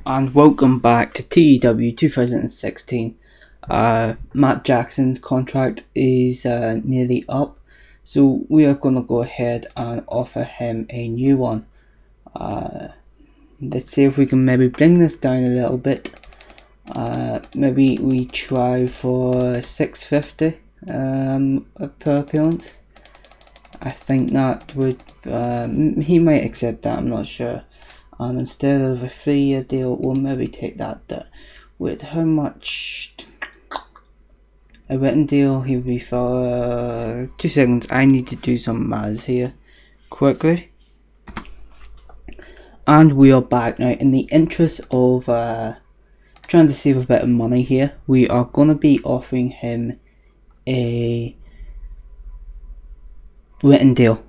And welcome back to TEW 2016. Matt Jackson's contract is nearly up, so we are going to go ahead and offer him a new one. Let's see if we can maybe bring this down a little bit. Maybe we try for $650 per appearance. I think that would he might accept that, I'm not sure. And instead of a 3-year deal, we'll maybe take that. Wait, how much? A written deal, he'll be for 2 seconds. I need to do some maths here quickly. And we are back now. In the interest of trying to save a bit of money here, we are going to be offering him a written deal.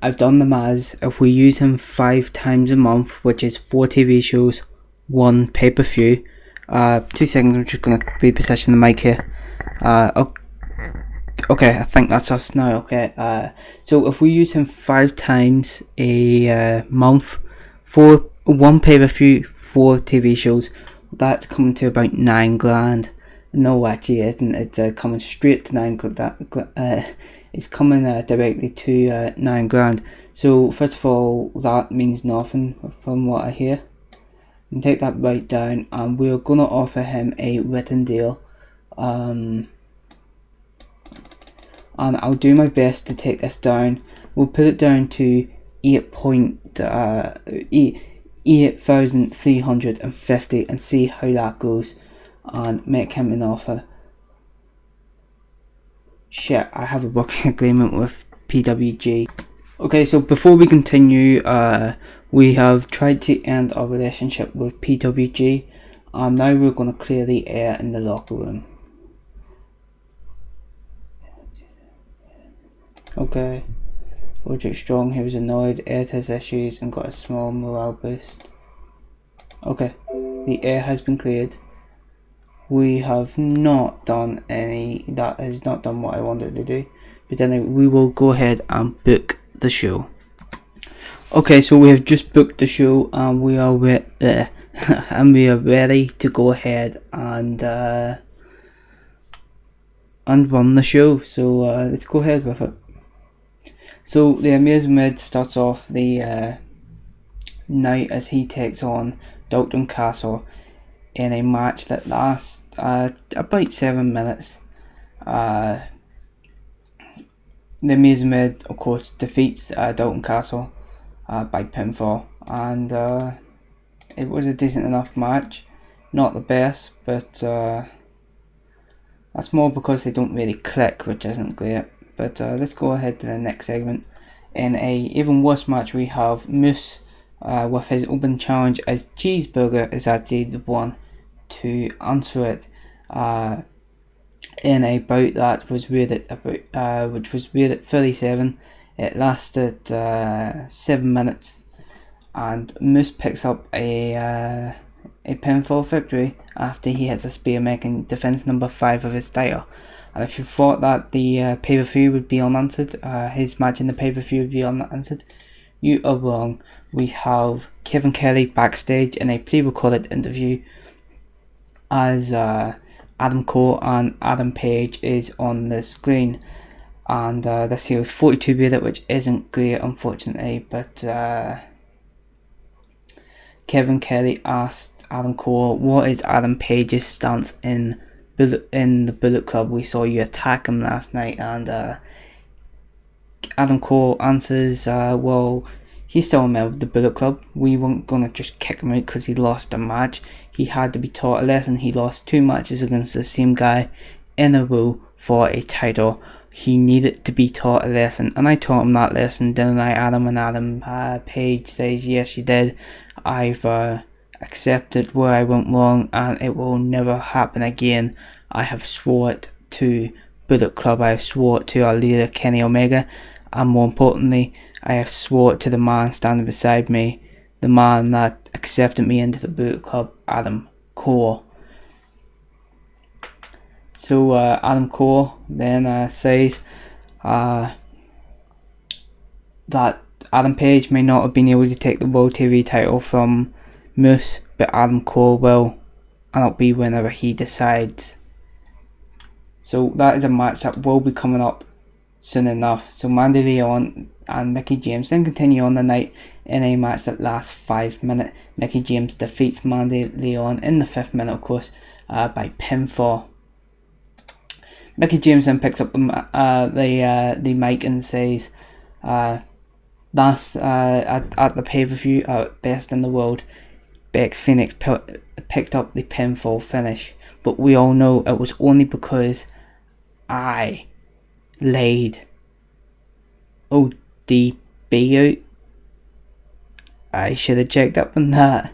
I've done the maths. If we use him 5 times a month, which is 4 TV shows, 1 pay-per-view. 2 seconds, I'm just going to reposition the mic here. Okay, I think that's us now. Okay, so if we use him 5 times a month for 1 pay-per-view, 4 TV shows, that's coming to about 9 grand. No, actually it isn't. It's coming straight to 9 grand. It's coming directly to 9 grand. So first of all, that means nothing from what I hear. And take that right down, and we're gonna offer him a written deal. And I'll do my best to take this down. We'll put it down to 8,350 and see how that goes, and make him an offer. Shit, I have a working agreement with PWG. Okay, so before we continue, we have tried to end our relationship with PWG, and now we're going to clear the air in the locker room. Okay, Rodrick Strong, he was annoyed, aired his issues and got a small morale boost. Okay, the air has been cleared. We have not done that has not done what I wanted to do, but then we will go ahead and book the show. Okay, so we have just booked the show, and we are ready to go ahead and run the show. So let's go ahead with it. So the Amazing Red starts off the night as he takes on Dalton Castle in a match that lasts about 7 minutes. The Amazing Red, of course, defeats Dalton Castle by pinfall, and it was a decent enough match. Not the best, but that's more because they don't really click, which isn't great. But let's go ahead to the next segment. In a even worse match, we have Moose with his open challenge, as Cheeseburger is actually the one to answer it. In a bout that was rated which was rated 37. It lasted 7 minutes, and Moose picks up a pinfall victory after he hits a spear, making defense number 5 of his title. And if you thought that the pay-per-view would be unanswered, his match in the pay-per-view would be unanswered, you are wrong. We have Kevin Kelly backstage in a pre-recorded interview as Adam Cole and Adam Page is on the screen, and this here was 42 rated, which isn't great unfortunately, but Kevin Kelly asked Adam Cole, what is Adam Page's stance in the Bullet Club? We saw you attack him last night. And Adam Cole answers, well, he's still a member of the Bullet Club. We weren't gonna just kick him out because he lost a match. He had to be taught a lesson. He lost 2 matches against the same guy in a row for a title. He needed to be taught a lesson, and I taught him that lesson, didn't I, Adam? And Adam Page says, yes, you did. I've accepted where I went wrong, and it will never happen again. I have swore it to Bullet Club. I have swore it to our leader, Kenny Omega, and more importantly, I have swore it to the man standing beside me, the man that accepted me into the Bullet Club, Adam Cole. So Adam Cole then says that Adam Page may not have been able to take the World TV title from Moose, but Adam Cole will, and it'll be whenever he decides. So that is a match that will be coming up soon enough. So Mandy Leon and Mickie James then continue on the night in a match that lasts 5 minutes. Mickie James defeats Mandy Leon in the 5th minute, of course, by pinfall. Mickie James then picks up the mic and says, that's at the pay-per-view, Best in the World, Bex Phoenix picked up the pinfall finish, but we all know it was only because I laid ODB out. I should have checked up on that,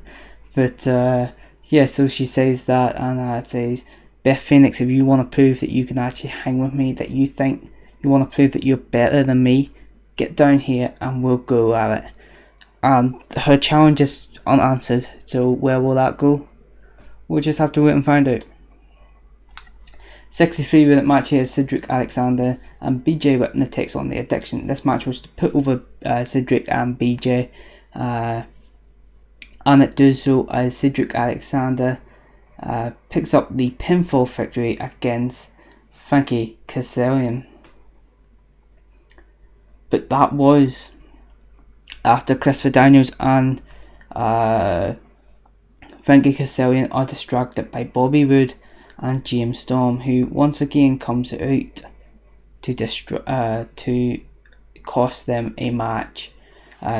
but yeah, so she says that, and says, Beth Phoenix, if you want to prove that you can actually hang with me, that you think you want to prove that you're better than me, get down here and we'll go at it. And her challenge is unanswered, so where will that go? We'll just have to wait and find out. 63-minute match here, Cedric Alexander and BJ Whitney takes on the Addiction. This match was to put over Cedric and BJ, and it does so as Cedric Alexander picks up the pinfall victory against Frankie Kazarian. But that was after Christopher Daniels and Frankie Kazarian are distracted by Bobby Roode and James Storm, who once again comes out to cost them a match.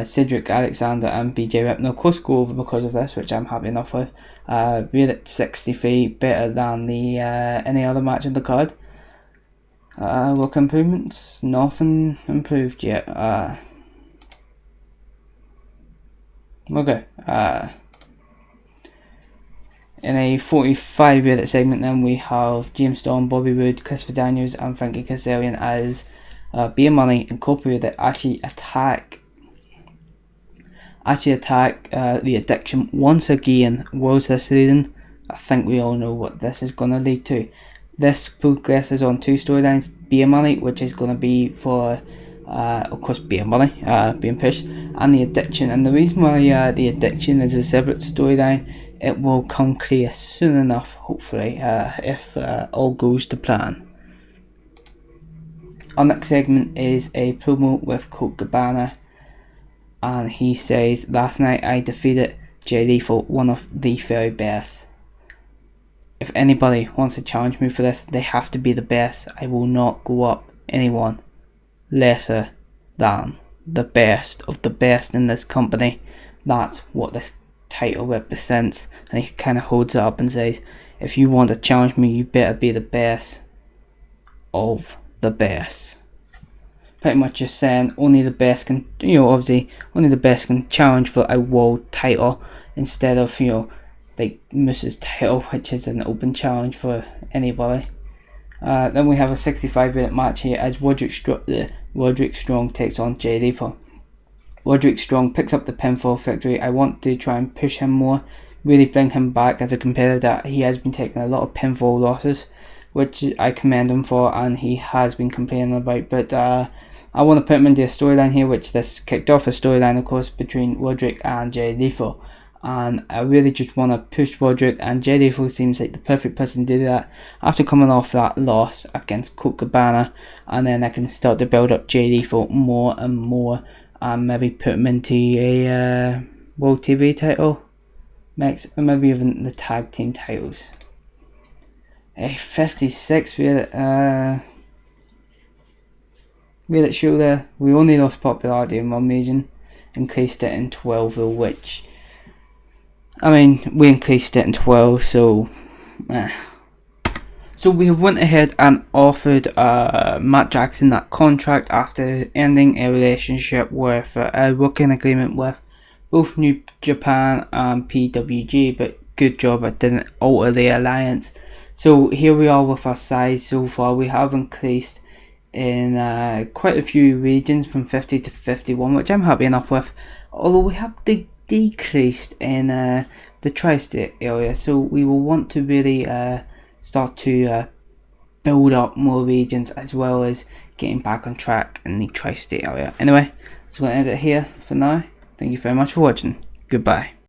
Cedric Alexander and BJ Whitney of course go over because of this, which I'm happy enough with. We're at 63, better than the any other match in the card. Work improvements, nothing improved yet. Okay. In a 45-minute segment, then we have James Storm, Bobby Roode, Christopher Daniels, and Frankie Kazarian as Beer Money Incorporated actually attack the Addiction once again. Was this season? I think we all know what this is going to lead to. This progresses on 2 storylines: Beer Money, which is going to be for, of course, Beer Money being pushed, and the Addiction. And the reason why the Addiction is a separate storyline, it will come clear soon enough, hopefully, if all goes to plan. Our next segment is a promo with Colt Cabana, and he says, last night I defeated Jay Lethal, one of the very best. If anybody wants to challenge me for this, they have to be the best. I will not go up anyone lesser than the best of the best in this company. That's what this title represents. And he kind of holds it up and says, if you want to challenge me, you better be the best of the best. Pretty much just saying only the best can, obviously only the best can challenge for a world title, instead of, like Moose's title, which is an open challenge for anybody. Then we have a 65-minute match here as Rodrick Strong takes on Jay Lethal. Roderick Strong picks up the pinfall victory. I want to try and push him more, really bring him back as a competitor. That he has been taking a lot of pinfall losses, which I commend him for, and he has been complaining about. But I want to put him into a storyline here, which this kicked off a storyline, of course, between Roderick and Jay Lethal. And I really just want to push Roderick, and Jay Lethal seems like the perfect person to do that after coming off that loss against Colt Cabana. And then I can start to build up Jay Lethal more and more, and maybe put him into a World TV title next, or maybe even the tag team titles. A 56 minute show there. We only lost popularity in one region, increased it in 12, which, I mean, we increased it in 12, so so we have went ahead and offered Matt Jackson that contract after ending a relationship with a working agreement with both New Japan and PWG, but good job it didn't alter the alliance. So here we are with our size so far. We have increased in quite a few regions from 50 to 51, which I'm happy enough with, although we have decreased in the tri-state area, so we will want to really start to build up more regions, as well as getting back on track in the tri-state area. Anyway, so I'm going to end it here for now. Thank you very much for watching. Goodbye.